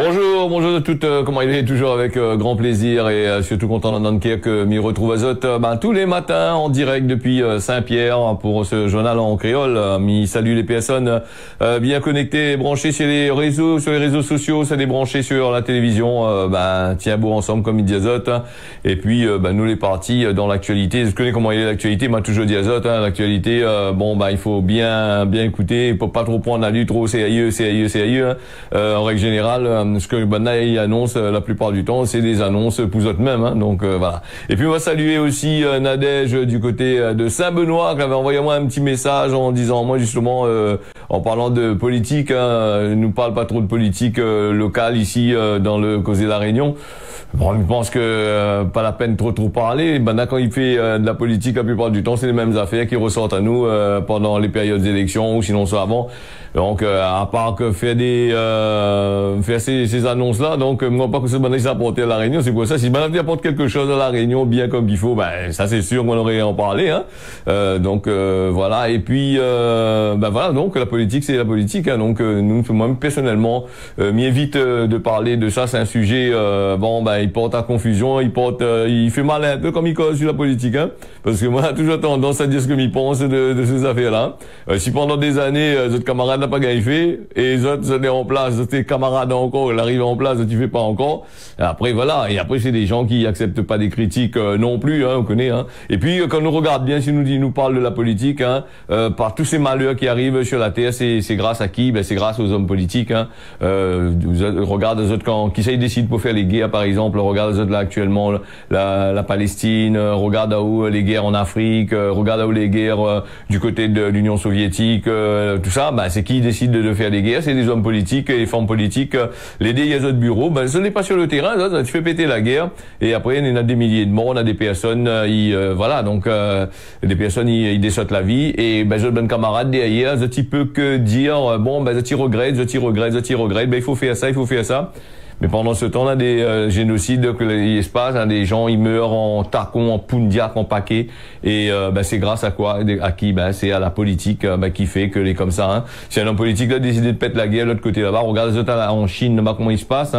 Bonjour, bonjour à toutes, comment il est, toujours avec grand plaisir et surtout content d'entendre que m'y retrouve à Zot tous les matins en direct depuis Saint-Pierre pour ce journal en créole. M'y salue les personnes bien connectées, branchées sur les réseaux sociaux, ça débranché sur la télévision, tiens beau ensemble comme il dit à Zot. Et puis nous les partis dans l'actualité, je connais comment il est l'actualité, m'a toujours dit à Zot, l'actualité, il faut bien écouter, il faut pas trop prendre la lutte trop sérieux, en règle générale. Ce que Banaï annonce la plupart du temps, c'est des annonces pour eux mêmes. Donc voilà. Et puis on va saluer aussi Nadège du côté de Saint-Benoît qui avait envoyé moi un petit message en disant moi justement en parlant de politique, ne nous parle pas trop de politique locale ici dans le Causé de la Réunion. Bon, je pense que pas la peine trop parler. Quand il fait de la politique, la plupart du temps, c'est les mêmes affaires qui ressortent à nous pendant les périodes d'élection ou sinon soit avant. Donc à part que faire ces annonces là, donc moi pas que ce Banaï s'apporter à la Réunion, c'est quoi ça? Si Banaï apporte quelque chose à la Réunion bien comme il faut, ça c'est sûr qu'on aurait en parlé. Voilà. Et puis voilà, donc la politique c'est la politique. Donc moi personnellement, m'évite de parler de ça. C'est un sujet il porte à confusion, il fait mal un peu comme il cause sur la politique, parce que moi j'ai toujours tendance à dire ce que m'y pense de ces affaires-là. Si pendant des années votre camarade n'a pas gagné fait et les autres sont en place, tes camarades encore, il arrive en place, tu fais pas encore. Après voilà, et après c'est des gens qui acceptent pas des critiques non plus, on connaît. Et puis quand on nous regarde bien, si nous parle de la politique, par tous ces malheurs qui arrivent sur la terre, c'est grâce à qui? C'est grâce aux hommes politiques. Regarde les autres qui décident pour faire les guerres par exemple, regarde les autres là actuellement la Palestine, regarde à où les guerres en Afrique, regarde à où les guerres du côté de l'Union soviétique, tout ça, c'est qui décide de faire des guerres? C'est des hommes politiques et les formes politiques. Les des autres bureaux, ce n'est pas sur le terrain, tu fais péter la guerre et après il y a des milliers de morts, on a des personnes, des personnes ils déçotent la vie et je bonne camarade derrière, tu peux que dire tu regrettes, il faut faire ça. Mais pendant ce temps, on a des génocides qui se passent, des gens ils meurent en tacon, en pundiac, en paquet, et c'est grâce à quoi? À qui? C'est à la politique qui fait que les comme ça. Si un homme politique a décidé de péter la guerre de l'autre côté là-bas, regarde les autres en Chine, comment il se passe.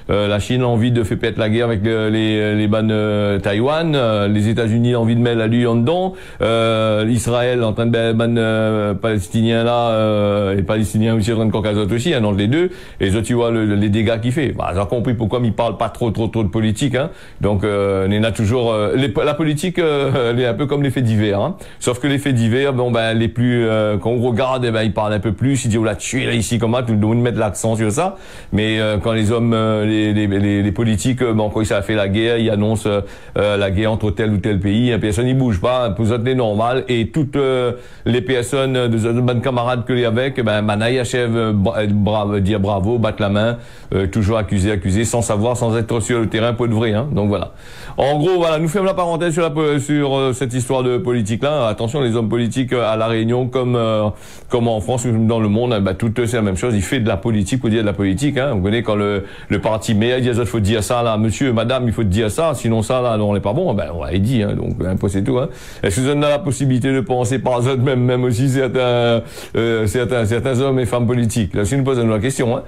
La Chine a envie de faire péter la guerre avec les Taïwan, les États-Unis ont envie de mettre la lui en dedans, Israël en train de Palestiniens là, les Palestiniens aussi en train de Caucase aussi, dans les deux, et les autres tu vois les dégâts qu'il fait. J'ai compris pourquoi il parle pas trop de politique. Donc on a toujours la politique elle est un peu comme les faits divers. Sauf que les faits divers les plus quand on regarde il parle un peu plus, il dit on l'a tué là ici comment tout le monde met l'accent sur ça. Mais quand les hommes les politiques quand ça a fait la guerre, ils annoncent la guerre entre tel ou tel pays, personne n'y bouge pas, pour eux c'est normal et toutes les personnes de bonnes camarades que les avec Manaï achève dire bravo, battre la main, toujours accusé sans savoir, sans être sur le terrain pour de vrai. Donc voilà. En gros, voilà, nous fermons la parenthèse sur cette histoire de politique là. Attention, les hommes politiques à la Réunion comme en France ou dans le monde, tout c'est la même chose. Il fait de la politique ou dire de la politique. Vous connaissez quand le parti maire dit il faut dire ça là, monsieur, madame, il faut dire ça, sinon ça là, on n'est pas bon. On va dit. Donc c'est tout. Est-ce que vous avez la possibilité de penser par eux même aussi certains hommes et femmes politiques? Là, si nous posons la question.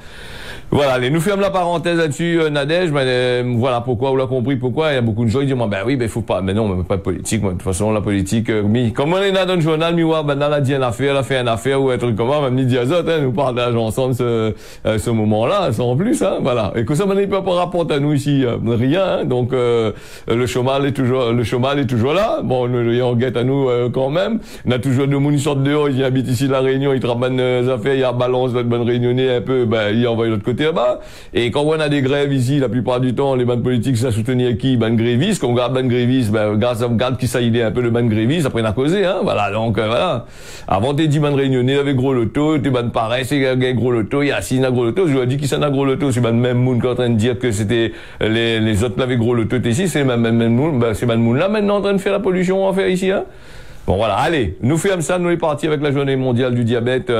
Voilà, allez, nous fermons la parenthèse là-dessus, Nadège, voilà pourquoi, on l'a compris pourquoi, il y a beaucoup de gens qui disent, faut pas, mais non, mais pas de politique, moi, de toute façon, la politique, comme on est dans le journal, elle a dit une affaire, elle a fait une affaire, ou un truc comme ça, même dit Azot, nous partage ensemble ce moment-là, sans plus, voilà. Et que ça, il peut pas rapporter à nous ici, rien, donc, le chômage est toujours là, bon, il en guette à nous, quand même, on a toujours deux mounis sortent dehors, ils habitent ici la Réunion, ils travaillent bonnes affaires, il y a balance, notre bonne réunionnais, un peu, ils envoient de l'autre côté là-bas. Et quand on a des grèves ici, la plupart du temps, les bandes politiques, ça soutenir qui? Grévistes. Quand on regarde grévistes, regarde qui ça, il est un peu le grévistes, après on a causé, voilà. Donc, voilà. Avant, t'es dit réunionnais avec gros loto, t'es pareil, c'est gros loto, il y a assis gros loto, je lui ai dit qui ça n'a gros loto, c'est même moun qui est en train de dire que c'était les autres avec gros loto ici, c'est même moun, c'est moun là maintenant en train de faire la pollution en faire ici, Bon voilà, allez, nous fermons ça, nous est partis avec la journée mondiale du diabète.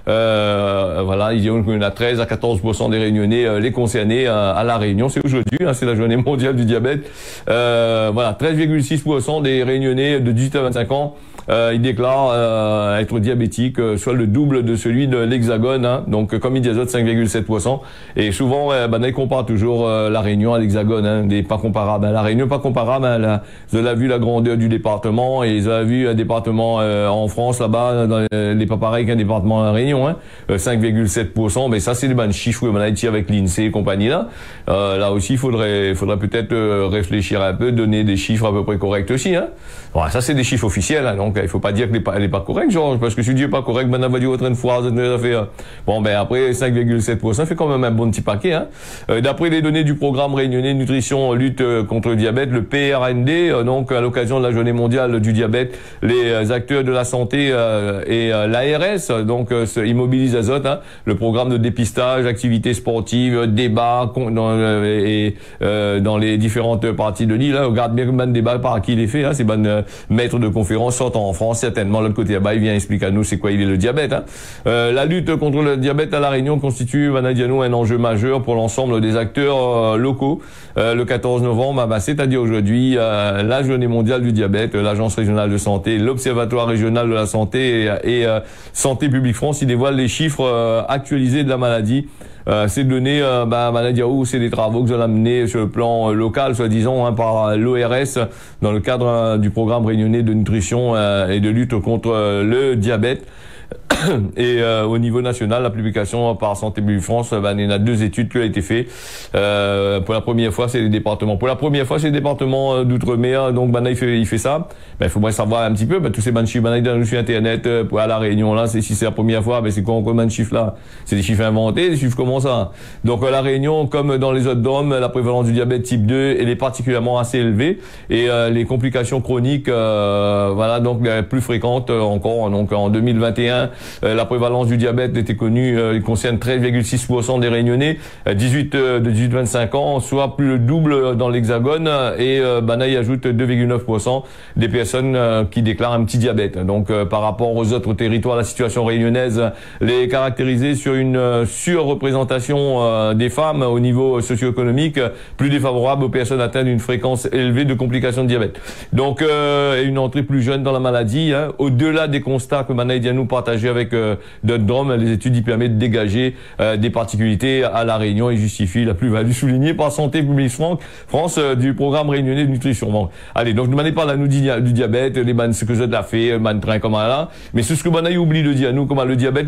Voilà, il y a 13 à 14% des Réunionnais les concernés à la Réunion. C'est aujourd'hui, c'est la journée mondiale du diabète. Voilà, 13,6% des Réunionnais de 18 à 25 ans il déclare être diabétique, soit le double de celui de l'Hexagone, hein. Donc comme il dit Azote, 5,7%. Et souvent, il compare toujours la Réunion à l'Hexagone, hein, des pas comparables. La Réunion pas comparable, hein, vous avez vu la grandeur du département, et ils ont vu un département en France là-bas, n'est pas pareil qu'un département à la Réunion, hein. 5,7%, mais ça c'est des bonnes chiffres ici avec l'INSEE et compagnie là. Là aussi, il faudrait peut-être réfléchir un peu, donner des chiffres à peu près corrects aussi, hein. Bon, ça c'est des chiffres officiels, hein, donc il faut pas dire qu'elle n'est pas correcte, Georges, parce que si Dieu n'est pas correct, on va dire autre une fois, bon, ben après 5,7%, fait quand même un bon petit paquet, hein. D'après les données du programme réunionnais de nutrition lutte contre le diabète, le PRND, donc à l'occasion de la journée mondiale du diabète, les acteurs de la santé et l'ARS, donc ils mobilisent Azote, hein, le programme de dépistage, activités sportives, débats dans les différentes parties de l'île. Hein. Regarde bien combien de débats par qui il est fait, hein, ces bonnes maîtres de conférences sortent en France, certainement l'autre côté là-bas, il vient expliquer à nous c'est quoi il est le diabète. Hein. La lutte contre le diabète à La Réunion constitue, Vanadiano, un enjeu majeur pour l'ensemble des acteurs locaux. Le 14 novembre, c'est-à-dire aujourd'hui, la journée mondiale du diabète, l'Agence régionale de santé, l'Observatoire régional de la santé et Santé publique France, ils dévoilent les chiffres actualisés de la maladie. Ces données, c'est des travaux que vous avez amenés sur le plan local, soi-disant, hein, par l'ORS, dans le cadre du programme réunionnais de nutrition et de lutte contre le diabète. Et au niveau national, la publication par Santé publique France, il y en a 2 études qui ont été faites. Pour la première fois, c'est les départements. Pour la première fois, c'est les départements d'outre-mer. Donc, il fait ça. Il faut bien savoir un petit peu. Tous ces chiffres, dans sur Internet, à La Réunion, là, si c'est la première fois, c'est combien de chiffres là? C'est des chiffres inventés, des chiffres comment ça? Donc, à La Réunion, comme dans les autres DOM, la prévalence du diabète type 2, elle est particulièrement assez élevée. Et les complications chroniques, donc plus fréquentes encore. Donc, en 2021, la prévalence du diabète était connue, il concerne 13,6% des Réunionnais, 18-25 ans, soit plus le double dans l'Hexagone, et il ajoute 2,9% des personnes qui déclarent un petit diabète. Donc par rapport aux autres territoires, la situation réunionnaise est caractérisée sur une surreprésentation des femmes au niveau socio-économique, plus défavorable aux personnes atteintes d'une fréquence élevée de complications de diabète. Donc une entrée plus jeune dans la maladie, hein, au-delà des constats que Manaïdia nous partageait avec d'autres DOM, les études y permettent de dégager des particularités à La Réunion et justifient la plus-value soulignée par Santé publique France du programme réunionnais de nutrition. Bon, allez, donc nous parle à nous du diabète, ce que je l'ai fait, train comme là, mais c'est ce que Manaï oublie de dire à nous, comment le diabète,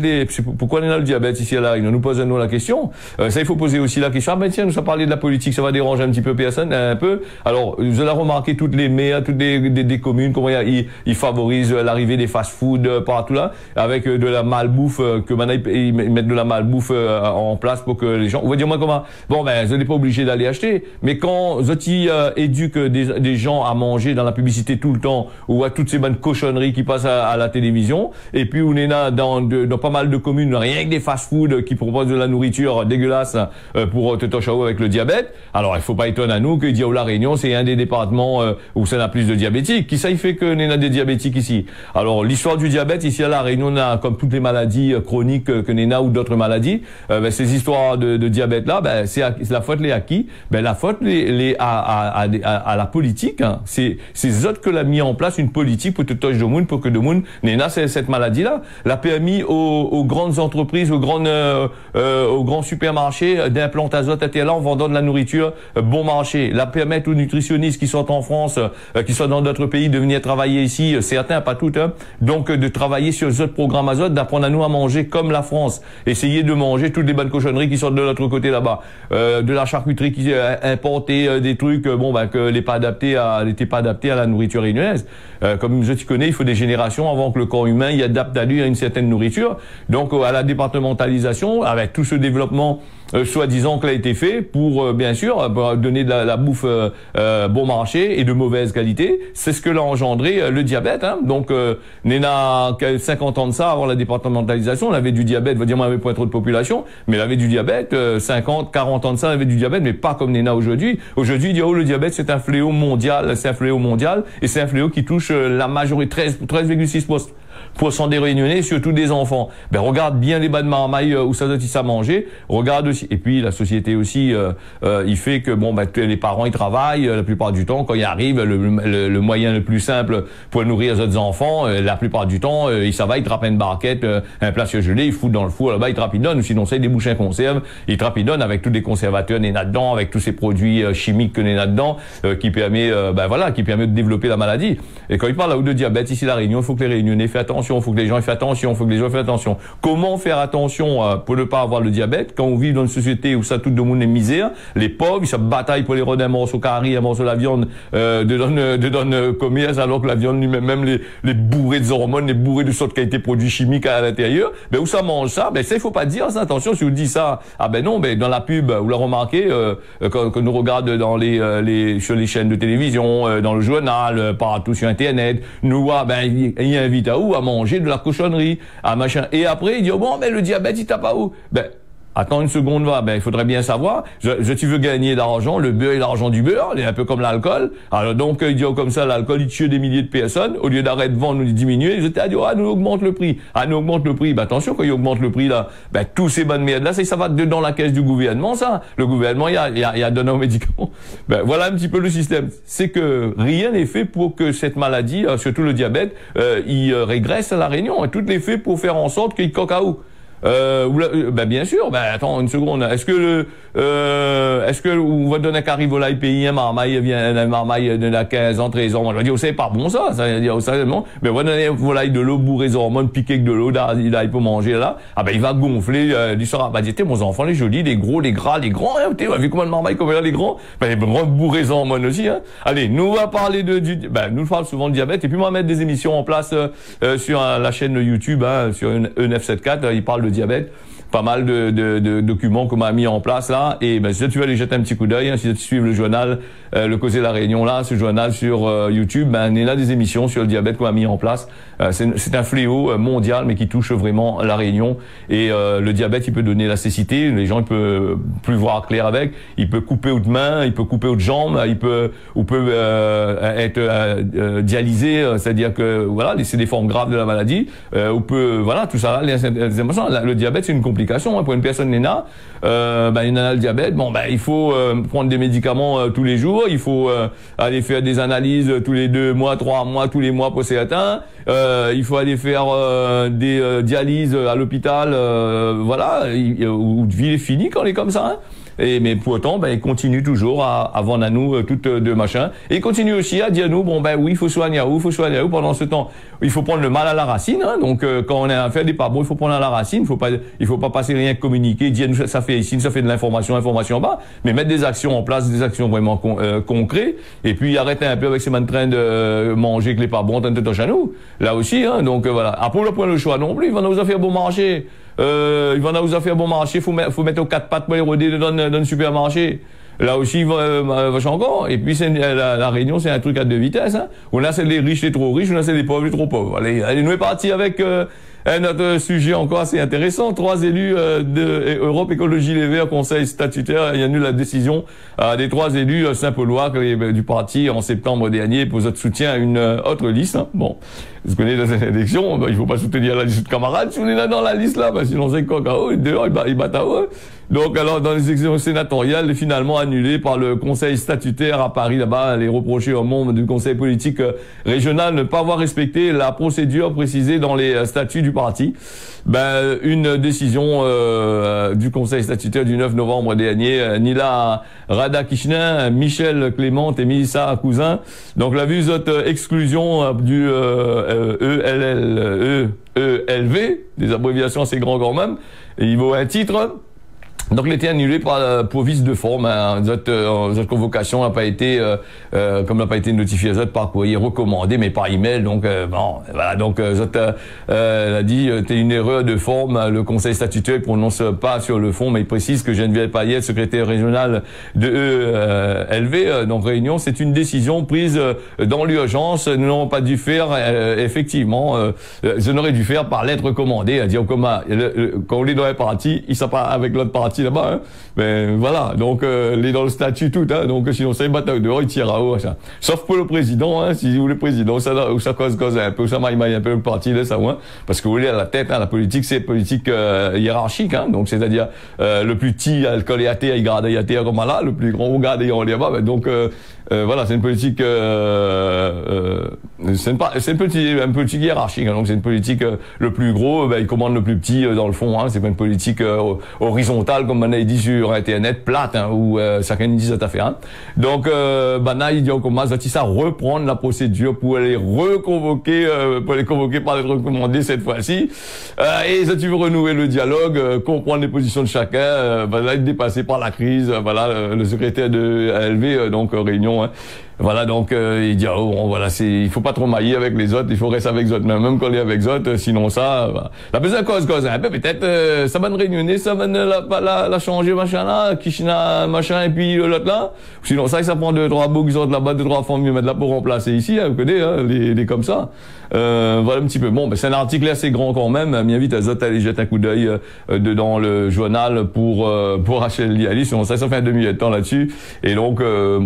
pourquoi on a le diabète ici à La Réunion, nous pose à nous la question. Ça, il faut poser aussi la question. Tiens, nous avons parlé de la politique, ça va déranger un petit peu personne, un peu. Alors, vous allez remarquer toutes les maires, toutes des communes, comment ils favorisent l'arrivée des fast-food partout là, avec de la malbouffe, que maintenant ils mettent de la malbouffe en place pour que les gens... Vous voyez dire moi comment... Bon, vous n'êtes pas obligé d'aller acheter, mais quand Zoti éduque des gens à manger dans la publicité tout le temps, ou à toutes ces bonnes cochonneries qui passent à la télévision, et puis on est là dans pas mal de communes, rien que des fast-food qui proposent de la nourriture dégueulasse pour Totochao avec le diabète, alors il faut pas étonner à nous que La Réunion, c'est un des départements où ça n'a plus de diabétiques. Qui ça, il fait que on a des diabétiques ici? Alors, l'histoire du diabète, ici à La Réunion, on a, comme toutes les maladies chroniques que Nena ou d'autres maladies, ces histoires de diabète là, c'est la faute les à qui? La faute à la politique, hein. C'est autres que l'a mis en place une politique pour toucher de monde, pour que de monde Nena cette maladie là l'a permis aux grandes entreprises, aux grands supermarchés d'implanter Azote à là en vendant de la nourriture bon marché, la permettre aux nutritionnistes qui sont en France, qui sont dans d'autres pays de venir travailler ici, certains, pas toutes, hein, donc de travailler sur ce programme Azote, d'apprendre à nous à manger comme la France, essayer de manger toutes les bonnes cochonneries qui sont de l'autre côté là-bas, de la charcuterie qui importer des trucs que n'étaient pas adaptés à la nourriture réunionnaise. Comme je te connais, il faut des générations avant que le corps humain y adapte à lui à une certaine nourriture. Donc à la départementalisation, avec tout ce développement soi-disant qu'il a été fait pour bien sûr donner de la bouffe bon marché et de mauvaise qualité, c'est ce que l'a engendré le diabète, hein. Donc Nena 50 ans de ça, avant la départementalisation, on avait du diabète, on avait point trop de population, mais elle avait du diabète 50, 40 ans de ça, elle avait du diabète, mais pas comme Nena aujourd'hui. Aujourd'hui, le diabète c'est un fléau mondial, et c'est un fléau qui touche la majorité, 13,6%. pour s'en déréunionner, surtout des enfants. Ben regarde bien les bas de marmaille où ça doit à manger. Regarde aussi. Et puis la société aussi, il fait que bon, ben les parents ils travaillent la plupart du temps. Quand ils arrivent, le moyen le plus simple pour nourrir les autres enfants, la plupart du temps, ça va, ils trappent une barquette, un plat surgelé, ils foutent dans le four là-bas, ils trapidonnent. Sinon c'est des bouchons conserve, ils trapidonnent avec tous les conservateurs nés là-dedans, avec tous ces produits chimiques que nés là-dedans, qui permet, ben voilà, qui permet de développer la maladie. Et quand il parle là de diabète ici à la Réunion, il faut que les Réunionnais fassent attention, il faut que les gens fassent attention, il faut que les gens fassent attention. Comment faire attention pour ne pas avoir le diabète quand on vit dans une société où ça tout le monde est misère, les pauvres ils se bataillent pour les redonner un morceau carré, un morceau de la viande de donne commerce, alors que la viande même les bourrés de hormones, les bourrés de sortes qui a été produits chimiques à l'intérieur, ben où ça mange ça, ben ça il faut pas dire ça. Attention, si vous dites ça, ah ben non, ben dans la pub vous l'avez remarqué quand nous regarde dans sur les chaînes de télévision, dans le journal, partout sur internet, nous voit ben il invite à où à manger de la cochonnerie, à machin, et après il dit oh, bon ben le diabète il tape à où, ben attends une seconde, ben il faudrait bien savoir. Tu veux gagner de l'argent, le beurre et l'argent du beurre, c'est un peu comme l'alcool. Alors donc il dit comme ça, l'alcool il tue des milliers de personnes. Au lieu d'arrêter de vendre, nous diminuer. Ils étaient à dire nous augmente le prix. Nous augmente le prix. Ben attention quand il augmente le prix là, ben tous ces bonnes merdes là, ça va dedans la caisse du gouvernement ça. Le gouvernement il a donné aux médicaments. Ben voilà un petit peu le système. C'est que rien n'est fait pour que cette maladie, surtout le diabète, il régresse à la Réunion. Et tout est fait pour faire en sorte qu'il coque à où. Ben bien sûr, ben attends une seconde. Est-ce que on va donner qu'à volaille pays un marmaille vient un marmaille de la 15 ans, 13 ans, on va dire c'est pas bon ça veut dire sérieusement, mais on va donner volaille de l'eau bourrée hormones piqué de l'eau il a pour manger là, ah ben il va gonfler il sera bah dites mon enfant les jolis, les gros, les gras, les grands, hein, tu as vu comment le marmaille comme les grands, ben les grands bourrés hormones aussi hein. Allez, nous on va parler nous parlons souvent de diabète et puis moi mettre des émissions en place sur la chaîne YouTube hein, sur une E974, il parle de diabète, pas mal de documents qu'on m'a mis en place là, et ben si tu veux aller jeter un petit coup d'œil, hein, si tu suives le journal le Causé de la Réunion là, ce journal sur YouTube, ben il y a des émissions sur le diabète qu'on a mis en place. C'est un fléau mondial mais qui touche vraiment la Réunion, et le diabète il peut donner la cécité, les gens ils peuvent plus voir clair avec, il peut couper aux mains, il peut couper aux jambes, il peut être dialysé, c'est-à-dire que voilà, c'est des formes graves de la maladie, ou peut voilà tout ça, les émotions, le diabète c'est une complication hein, pour une personne née là, ben il a le diabète, bon ben il faut prendre des médicaments tous les jours, il faut aller faire des analyses tous les 2 mois, 3 mois, tous les mois pour certains, il faut aller faire des dialyses à l'hôpital, voilà, où vie est finie quand on est comme ça. Hein. Mais pour autant, ben, il continue toujours à vendre à nous toutes de machin. Et il continue aussi à dire à nous, bon ben oui, il faut soigner à où, pendant ce temps. Il faut prendre le mal à la racine, hein. Donc quand on a affaire des pas bons, il faut prendre à la racine, il faut pas passer rien que communiquer, dire nous ça fait ici, ça fait de l'information bas, mais mettre des actions en place, des actions vraiment concrètes, et puis arrêter un peu avec ces train de manger que les pas bons, tant de chez nous. Là aussi, hein. Donc voilà. Après le point le choix non plus, il va nous faire bon marché. Il va nous faire bon marché, faut mettre aux 4 pattes pour les rôder dans le supermarché. Là aussi, vachement encore. Et puis, la Réunion, c'est un truc à 2 vitesses, hein. On a c'est les riches, les trop riches, on a c'est les pauvres, les trop pauvres. Allez, nous est parti avec, un autre sujet encore assez intéressant. 3 élus, de Europe Écologie Les Verts, conseil statutaire, il y a eu la décision, des 3 élus Saint-Paulois du parti en septembre dernier pour votre soutien à une autre liste, hein. Bon. Vous connaissez dans cette élection, ben, il faut pas soutenir la liste de camarades, si on est là dans la liste là, ben, sinon c'est quoi, dehors, ils battent à eux. Donc, alors, dans les élections sénatoriales, finalement annulées par le conseil statutaire à Paris, là-bas, les reprochés aux membres du conseil politique régional ne pas avoir respecté la procédure précisée dans les statuts du parti. Ben, une décision, du conseil statutaire du 9 novembre dernier, Nila Radhakrishnan, Michel Clément et Mélissa Cousin. Donc, la vue exclusion du, ELV, des abréviations assez grand quand même, et il vaut un titre. Donc, il a été annulé pour vice de forme. Hein. Notre convocation n'a pas été, comme n'a pas été notifié par courrier recommandé, mais par email. Donc, bon, voilà. Donc, a dit, c'était une erreur de forme. Le conseil statutaire ne prononce pas sur le fond, mais il précise que Geneviève Payette, secrétaire régionale de ELV, donc Réunion, c'est une décision prise dans l'urgence. Nous n'aurons pas dû faire, effectivement, je n'aurais dû faire par lettre commandée, à dire comment, quand on est dans un parti, il ne pas avec l'autre parti. parti là-bas, hein. Mais voilà, donc il est dans le statut tout, hein, donc sinon ça il bat dehors, il tire à haut, ça. Sauf pour le président, hein, si vous le président, ça cause un peu, ça maille un peu le parti là, ça, hein, parce que vous voulez à la tête, hein, la politique c'est politique hiérarchique, hein, donc c'est-à-dire le plus petit, le coléaté, il garde comme là, le plus grand, vous gardez en là-bas, donc voilà, c'est une politique, c'est une politique hiérarchique, hein, donc c'est une politique le plus gros, il commande le plus petit dans le fond, hein, c'est pas une politique horizontale comme on a dit sur Internet, plate, hein, où chacun dit cette affaire. Hein. Donc, là, il dit on commence à reprendre la procédure pour les reconvoquer, pour les convoquer par les recommandés cette fois-ci. Et ça, tu veux renouer le dialogue, comprendre les positions de chacun, là, être dépassé par la crise, voilà, le secrétaire de ALV, donc réunion. Hein. Voilà, donc il dit voilà, il faut pas trop mailler avec les autres, il faut rester avec les autres, même quand on est avec les autres, sinon ça, voilà. La besoin cause un peu, peut-être ça va nous réunionner, ça va la changer machin là, Kishina machin et puis l'autre là. Sinon ça prend 2-3 boucs qui sortent là-bas, 2-3 femmes mieux mettre là pour remplacer ici, hein, vous connaissez, hein, les comme ça. Voilà un petit peu. Bon, c'est un article assez grand quand même. M'invite à Zot aller jeter un coup d'œil dans le journal pour Rachel Liali. Sinon ça fait un demi-heure de temps là-dessus. Et donc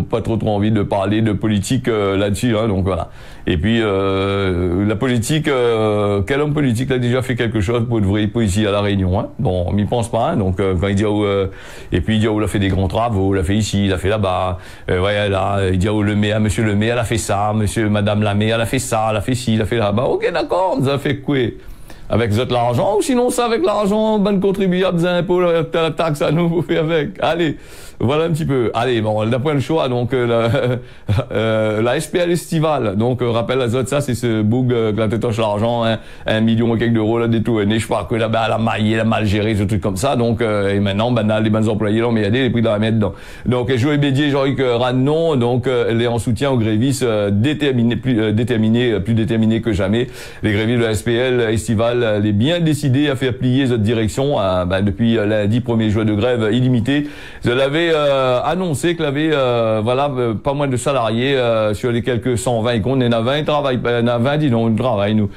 pas trop envie de parler de politique là-dessus. Hein, donc voilà. Et puis la politique, quel homme politique a déjà fait quelque chose pour ouvrir ici à la Réunion. Hein. Bon, on m'y pense pas. Hein, donc quand il dit et puis il dit il a fait des grands travaux, il a fait ici, il a fait là-bas. Ouais là, il dit le maire, monsieur le maire, elle a fait ça, madame la maire, elle a fait ça, elle a fait ci, elle a fait là-bas. Ok, d'accord, vous avez fait quoi? Avec vous êtes l'argent ou sinon ça avec l'argent, bonne contribuable, des impôts, la taxe à nous, vous faites avec. Allez, voilà un petit peu. Allez, bon, d'après le choix, donc la SPL estivale, donc rappelle la Zot, ça c'est ce boug que la tête l'argent, hein, 1 million et quelques d'euros là détourné, je sais pas que là-bas elle a maillé, elle a mal géré, ce truc comme ça. Donc et maintenant, les bonnes employés là, mais il y a des prix dans la mettre dedans. Donc Joël Bédier, Jean-Luc Rannon, donc elle est en soutien aux grévistes plus déterminés que jamais. Les grévistes de la SPL estivale, elle est bien décidée à faire plier cette direction depuis lundi 1er juin de grève illimitée. Je l'avais annoncé qu'il avait pas moins de salariés sur les quelques 120 qu'on est à 20, ils travaillent, on a 20 dis non, on travaille nous.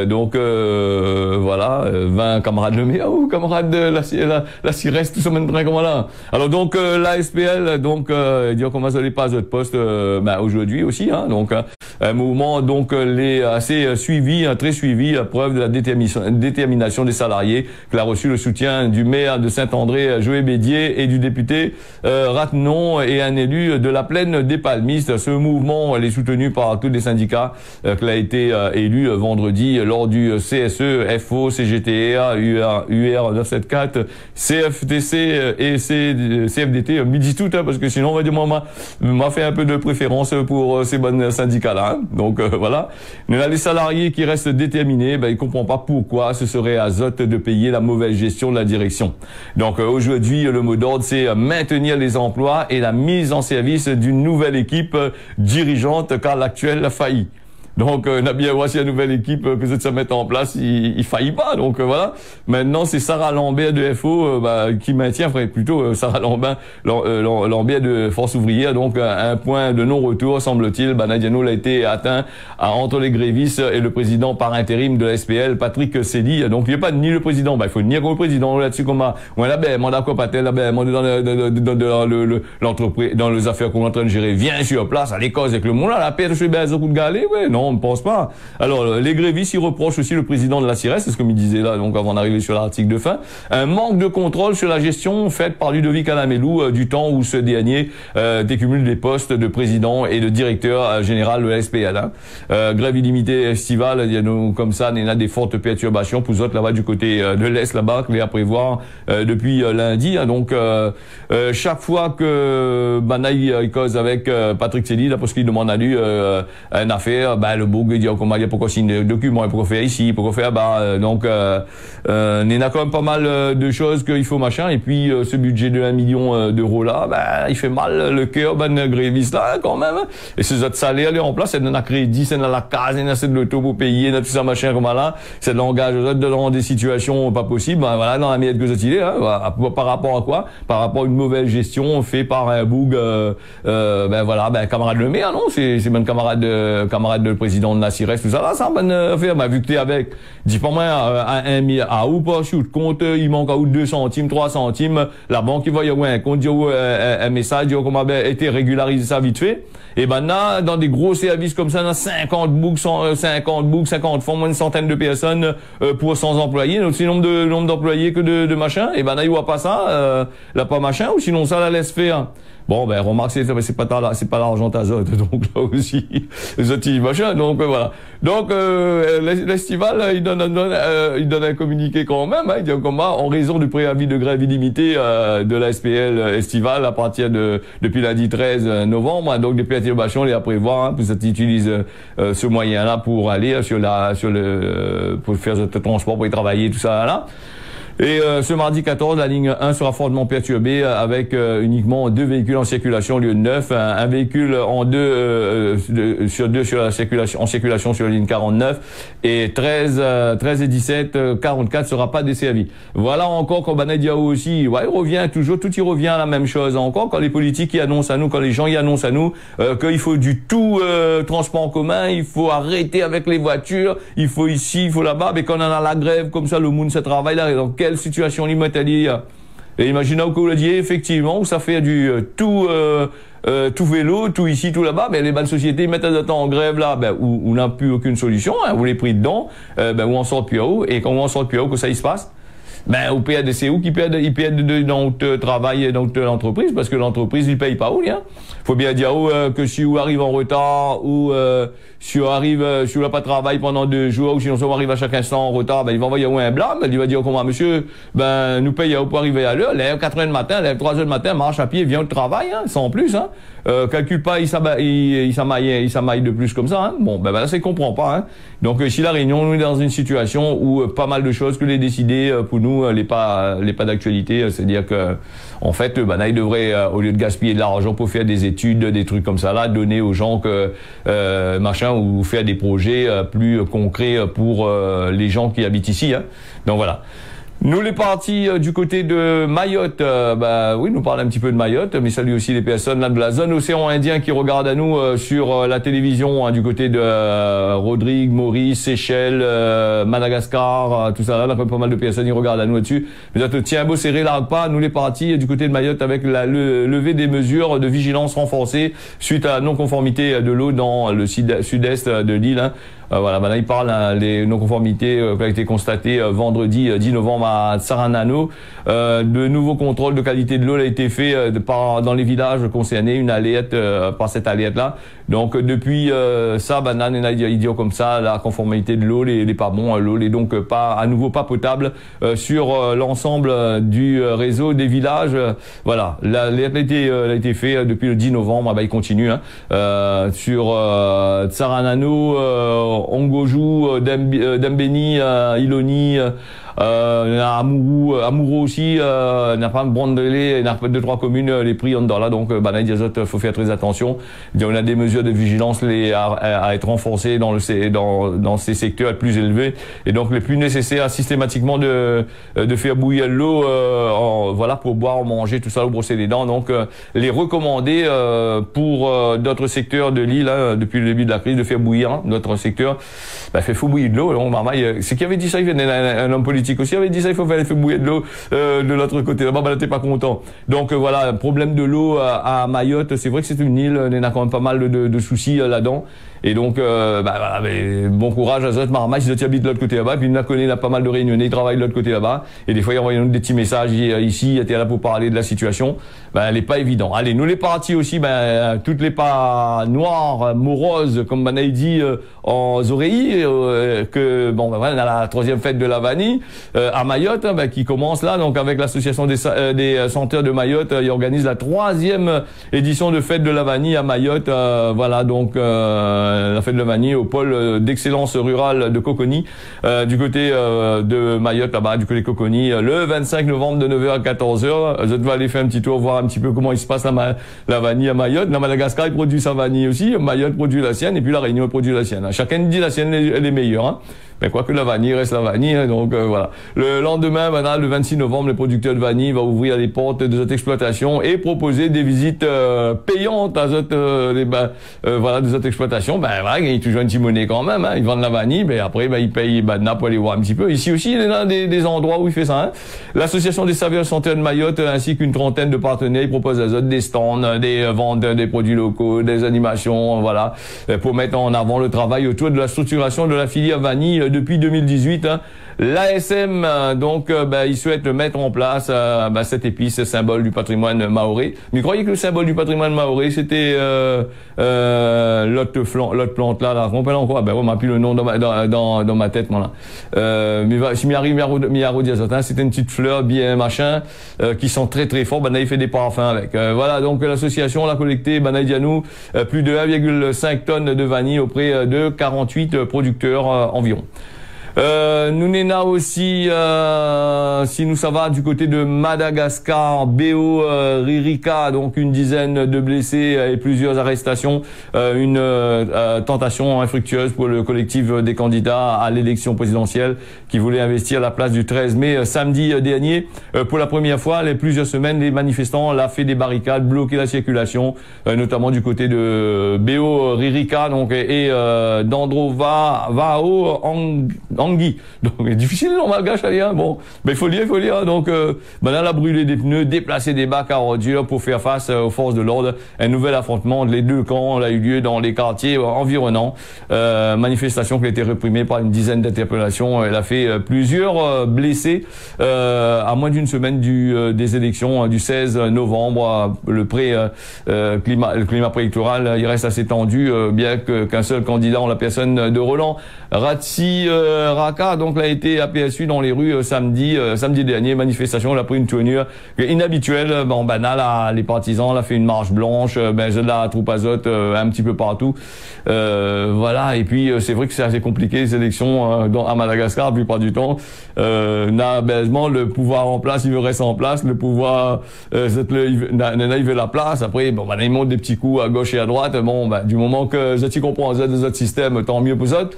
Donc voilà, 20 camarades de MEA ou camarades de la CIRES, tout ça même comme là. Alors donc la SPL, donc dire comment ça les passe de poste aujourd'hui aussi, hein, donc un mouvement donc assez suivi, très suivi, à preuve de la détermination des salariés, qu'il a reçu le soutien du maire de Saint-André, Joël Bédier, et du député Rattenon, et un élu de la plaine des Palmistes. Ce mouvement est soutenu par tous les syndicats qu'il a été élu vendredi lors du CSE, FO, CGTR, UR 974, CFTC et CFDT. Me dit tout, hein, parce que sinon on va dire moi m'a fait un peu de préférence pour ces bonnes syndicats-là. Hein. Donc voilà. Mais les salariés qui restent déterminés, ils comprennent pas pourquoi ce serait à Zot de payer la mauvaise gestion de la direction. Donc aujourd'hui, le mot d'ordre, c'est maintenir les emplois et la mise en service d'une nouvelle équipe dirigeante, car l'actuelle a failli. Donc, on a bien voici la nouvelle équipe que ça se met en place, il faillit pas. Donc voilà. Maintenant, c'est Sarah Lambert de FO qui maintient, plutôt Sarah Lambert de Force ouvrière. Donc un point de non-retour, semble-t-il. Nadiano l'a été atteint entre les grévistes et le président par intérim de la SPL, Patrick Célie. Donc il n'y a pas ni le président. Il faut nier le président là-dessus comme on a mandat quoi pas-t-elle dans l'entreprise, dans les affaires qu'on est en train de gérer. Viens sur place à l'école avec le monde là, la paix de chez coup de galet, ouais, non. On ne pense pas. Alors, les grévistes, ils reprochent aussi le président de la CIRES, c'est ce que me disait là, donc avant d'arriver sur l'article de fin, un manque de contrôle sur la gestion faite par Ludovic Alamelou du temps où ce dernier décumule des postes de président et de directeur général de la SPL. Hein. Grève illimitée estivale, il y a comme ça, il y a des fortes perturbations pour autres là-bas du côté de l'Est, là-bas, qu'il y a à prévoir depuis lundi. Hein. Donc, chaque fois que il cause avec Patrick Célie, là, parce qu'il demande à lui une affaire, le boug il dit comment il y a pourquoi signer des documents, pourquoi faire ici, pourquoi faire là-bas. Donc il y a quand même pas mal de choses qu'il faut machin. Et puis ce budget de 1 million d'euros là, il fait mal le cœur gréviste là quand même. Et ces autres salaires là en place, c'est de la crédit, c'est de la case, c'est de l'auto pour payer, tout ça machin comme là. C'est de l'engagement dans des situations pas possibles. Voilà, dans la merde que vous êtes par rapport à quoi? Par rapport à une mauvaise gestion faite par un boug camarade le maire, non? C'est même camarade de président de Nassires, tout ça, là, ça, bonne affaire, bah, vu que t'es avec, dis pas moi, à ou pas, shoot, compte, il manque à ou 2 centimes, 3 centimes, la banque, il va y avoir un compte, un message, comment a été régularisé ça vite fait. Et ben, là, dans des gros services comme ça, dans 50 boucs, 50 fonds, moins une centaine de personnes, pour 100 employés, donc c'est nombre d'employés que de machin, et ben, là, il voit pas ça, là, pas machin, ou sinon ça la laisse faire. Bon, ben, remarque, c'est pas l'argent t'azote, donc là aussi, les machin, donc voilà. Donc, l'estival, il donne un communiqué quand même, hein, il dit comment, en raison du préavis de grève illimité, de la SPL estivale à partir depuis lundi 13 novembre, hein, donc des perturbations, les à prévoir, hein, pour ça utilise, ce moyen-là pour aller pour faire ce transport, pour y travailler, tout ça, là. Et ce mardi 14, la ligne 1 sera fortement perturbée avec uniquement 2 véhicules en circulation au lieu de 9, un véhicule en circulation sur la ligne 49 et 13 et 17, 44 sera pas desservi. Voilà encore quand Banadiao aussi, ouais, il revient toujours, tout y revient à la même chose encore quand les politiques y annoncent à nous, quand les gens y annoncent à nous qu'il faut du tout transport en commun, il faut arrêter avec les voitures, il faut ici, il faut là-bas, mais quand on a la grève comme ça, le monde se travaille là, donc quelle situation limite. Et imaginez que vous le disiez, effectivement, où ça fait du tout vélo, tout ici, tout là-bas, ben les bonnes sociétés mettent un temps en grève là, ben où on n'a plus aucune solution, hein, vous les pris dedans, ben où on sort plus haut, et quand on sort plus haut, que ça y se passe, ben au PADC où qui perdent dans notre travail, dans notre entreprise, parce que l'entreprise il paye pas où, hein. Faut bien dire que si vous arrive en retard ou si vous n'avez pas de travail pendant 2 jours ou sinon si on arrive à chaque instant en retard, ben il va envoyer un blâme, il va dire comment monsieur, ben nous paye pour arriver à l'heure, lève 4h du matin, lève 3h du matin, marche à pied, vient au travail, hein, sans plus, hein. Calcule pas, il s'amaille de plus comme ça, hein. Bon, ben là c'est comprend pas, hein. Donc ici la Réunion, nous est dans une situation où pas mal de choses que les décider pour nous les pas d'actualité, c'est-à-dire que en fait, ben là il devrait au lieu de gaspiller de l'argent pour faire des études, des trucs comme ça là, donner aux gens que machin ou faire des projets plus concrets pour les gens qui habitent ici, hein. Donc voilà. Nous les partis du côté de Mayotte, bah oui, nous parlons un petit peu de Mayotte, mais salut aussi les personnes là de la zone océan Indien qui regardent à nous sur la télévision, hein, du côté de Rodrigue, Maurice, Seychelles, Madagascar, tout ça là, pas mal de personnes qui regardent à nous là-dessus. Mais tiens, beau serré là pas, nous les partis du côté de Mayotte avec le levée des mesures de vigilance renforcées suite à la non-conformité de l'eau dans le sud-est de l'île, hein. Voilà, maintenant il parle les non-conformités qui ont été constatées vendredi 10 novembre à Tsaranano. De nouveaux contrôles de qualité de l'eau a été fait dans les villages concernés, une alerte par cette alerte-là. Donc depuis ça, il dit comme ça, la conformité de l'eau, les pas bons, l'eau n'est donc pas à nouveau pas potable sur l'ensemble du réseau des villages. Voilà, l'alerte a été fait depuis le 10 novembre, il continue, hein, sur Tsaranano, Ongoju, Dembeni, Iloni, Amuro aussi, n'a pas Brandelé, n'a pas 2-3 communes, les prix en là, donc il faut faire très attention. On a des mesures de vigilance à être renforcées dans ces secteurs plus élevés, et donc les plus nécessaires systématiquement de faire bouillir l'eau, voilà, pour boire, manger, tout ça, ou brosser les dents. Donc les recommander pour d'autres secteurs de l'île, hein, depuis le début de la crise, de faire bouillir, hein, notre secteur. Fait faut bouillir de l'eau. C'est qui avait dit ça, il venait un homme politique aussi avait dit ça, il faut faire bouillir de l'eau de l'autre côté. Là-bas, ben, t'es pas content. Donc voilà, problème de l'eau à Mayotte. C'est vrai que c'est une île, il y a quand même pas mal de soucis là-dedans. Et donc, voilà, bon courage à Zot Marmaille, si tu habites de l'autre côté là-bas. Puis il a pas mal de réunionnais, ils travaillent de l'autre côté là-bas. Et des fois, ils envoient des petits messages ici, t'es là pour parler de la situation. Elle est pas évident. Allez, nous les partis aussi, toutes les pas noires, moroses, comme Banaï dit, en Zoréi, que, bon, voilà, on a la 3e fête de la vanille, à Mayotte, hein, qui commence là, donc avec l'association des senteurs de Mayotte, ils organisent la 3e édition de fête de la vanille à Mayotte, voilà, donc, la fête de la vanille au pôle d'excellence rurale de Coconi, du côté de Mayotte, là-bas, du côté de Coconi, le 25 novembre de 9h à 14h. Je vais aller faire un petit tour, voir un petit peu comment il se passe la vanille à Mayotte. La Madagascar, il produit sa vanille aussi, Mayotte produit la sienne, et puis la Réunion produit la sienne. Chacun dit la sienne, elle est meilleure, hein. Ben, quoi que la vanille reste la vanille, hein, donc voilà. Le lendemain, maintenant, le 26 novembre, le producteur de vanille va ouvrir les portes de cette exploitation et proposer des visites payantes à cette, voilà, de cette exploitation. Ben voilà, il y a toujours une petite monnaie quand même. Hein. Ils vendent la vanille, mais après, ben, ils payent pour aller voir un petit peu. Ici aussi, il y a des endroits où il fait ça. Hein. L'association des saveurs santé de Mayotte, ainsi qu'une trentaine de partenaires, ils proposent à des stands, des ventes des produits locaux, des animations, voilà, pour mettre en avant le travail autour de la structuration de la filière vanille depuis 2018. Hein. L'ASM, donc, il souhaite mettre en place cette épice, symbole du patrimoine maoré. Mais croyez que le symbole du patrimoine maoré, c'était l'autre plante là, on peut encore, on m'a plus le nom dans ma tête, moi là. Mais si Miaro diazotin, c'était une petite fleur bien machin, qui sent très très fort. Il fait des parfums avec. Voilà, donc l'association a collecté Dianou plus de 1,5 tonnes de vanille auprès de 48 producteurs environ. Nous n'ena aussi, si nous ça va du côté de Madagascar, BO Ririka, donc une dizaine de blessés et plusieurs arrestations, une tentation infructueuse pour le collectif des candidats à l'élection présidentielle qui voulait investir la place du 13 mai samedi dernier. Pour la première fois, les plusieurs semaines, les manifestants ont fait des barricades, bloqué la circulation, notamment du côté de BO Ririka, donc et d'Androva Angui. Donc, difficile en malgache, hein. Bon, mais il faut lire. Donc, là, a brûlé des pneus, déplacé des bacs à ordures pour faire face aux forces de l'ordre. Un nouvel affrontement entre les deux camps a eu lieu dans les quartiers environnants. Manifestation qui a été réprimée par une dizaine d'interpellations. Elle a fait plusieurs blessés à moins d'une semaine des élections du 16 novembre. Le climat préélectoral, il reste assez tendu, bien qu'un seul candidat en la personne de Roland Ratsi Raka donc a été aperçu dans les rues samedi dernier. Manifestation, elle a pris une tournure inhabituelle. Les partisans, a fait une marche blanche, de la troupe azote un petit peu partout. Voilà, et puis c'est vrai que c'est assez compliqué les élections à Madagascar la plupart du temps. Le pouvoir en place, il veut rester en place. Le pouvoir, il veut la place. Après, il monte des petits coups à gauche et à droite. Du moment que tu comprends les autres systèmes, tant mieux pour eux autres.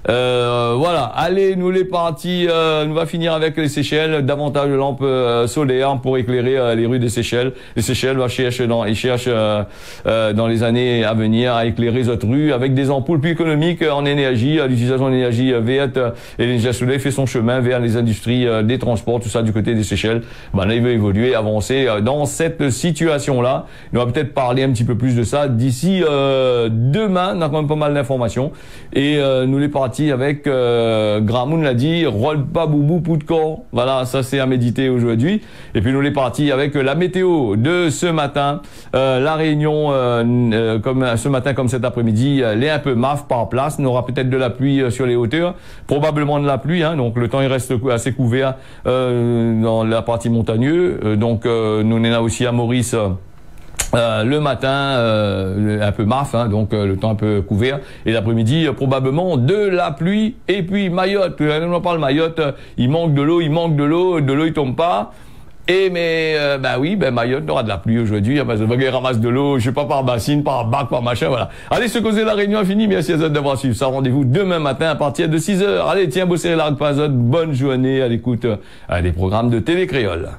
Voilà, allez, nous les partis, nous va finir avec les Seychelles, davantage de lampes solaires pour éclairer les rues des Seychelles. Les Seychelles cherchent dans les années à venir à éclairer les autres rues avec des ampoules plus économiques en énergie. L'utilisation d'énergie verte et l'énergie solaire fait son chemin vers les industries des transports, tout ça du côté des Seychelles. Là, il veut évoluer, avancer dans cette situation-là. On va peut-être parler un petit peu plus de ça d'ici demain. On a quand même pas mal d'informations et nous les partis avec Gramoun l'a dit, roule pas boubou pou de corps. Voilà, ça c'est à méditer aujourd'hui. Et puis nous les partis avec la météo de ce matin. La Réunion, comme ce matin comme cet après-midi, elle est un peu maf par place. On aura peut-être de la pluie sur les hauteurs, probablement de la pluie. Hein, donc le temps il reste assez couvert dans la partie montagneuse. Donc nous en a aussi à Maurice. Le matin, un peu maf, hein, donc le temps un peu couvert. Et l'après-midi, probablement de la pluie. Et puis Mayotte, on parle Mayotte, il manque de l'eau, de l'eau il tombe pas. Mayotte aura de la pluie aujourd'hui. Il ramasse de l'eau, je sais pas, par bassine, par bac, par machin, voilà. Allez, ce causer la réunion est finie. Merci à vous d'avoir suivi ça. Rendez-vous demain matin à partir de 6h. Allez, tiens, bosser la bonne journée à l'écoute des programmes de Télé Créole.